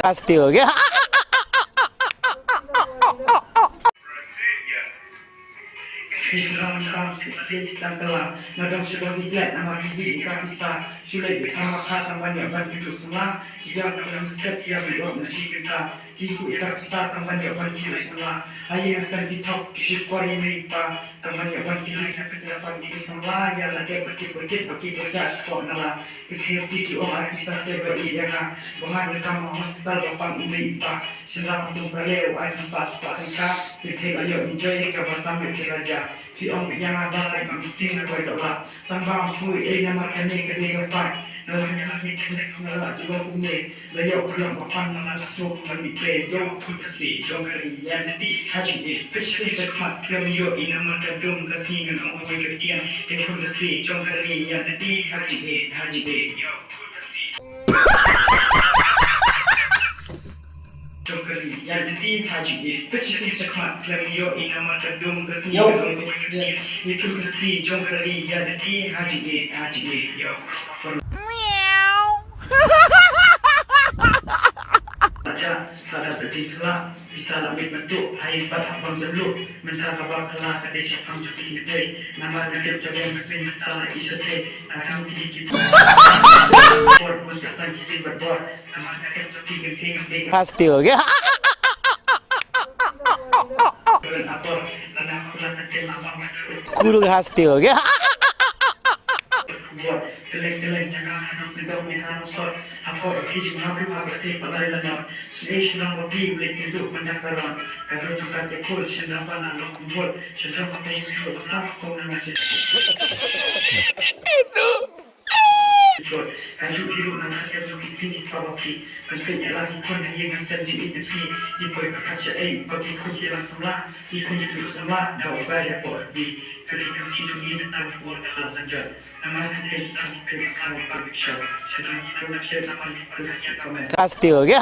रास्ते हो गया। Islam Islam telah Nadam sudah dilihat nama hidup ikan pisah Sulit bersama kata banyak bagi hidup semua Hijab dalam setiap yang hidup nasib kita Hidup ikan pisah banyak bagi hidup semua Ayah yang sedang ditop syukur yang meripah banyak bagi hidup kita bagi hidup semua Yang lagi berkit bagi berjaya syukur nala Kekir tidur orang pisah seberi yang Bukan kamu hospital bapak meripah Sedang untuk balik Ayah sempat mereka Kekir ayah enjoy kabar raja khi ông yang ada tại bằng tin quay trở lại tăng vào vui ấy là mặt cái này cái này phải nó là những cái nó là chỉ có cũng nhẹ lấy dầu lượng của phân nó là số mà bị về dầu thì cái gì trong cái nhà này thì hai chuyện gì tất nhiên chất mặt trong nhiều ý nó mà trong trong cái gì nó không có cái tiền thì không cái gì trong cái nhà này thì hai chuyện gì Jokeri yang nanti haji itu cakap yang yo inama kadung kasi itu kasi jokeri yang nanti haji yo aja pada berjingklah bisa lebih bentuk hai pada abang dulu mentara kabar kelah kade syakam jadi ini nama dia jaga mungkin salah isete akan kita for musatan kita berbor nama dia jadi genting रास्ते हो गया। कुरु रास्ते हो गया। Keleng-keleng jangan hadap kedau mehan sor apa okey ngapu abate padai lana sudai sedang bagi boleh duduk mendakaran kalau juga tekul sedang pana lok bol sedang pakai itu tak kau nak itu Kaju biru nama kaju kini kawaki Kaya lagi kon yang senji itu si Ipoy kaca bagi kunci langsung lah Kunci dulu semua Dawa bayar por di Kali kasih juni dan por alasan jual Nama kasih kami kesalahan public show Sedang kita nak share nama kita komen रास्ते हो गया।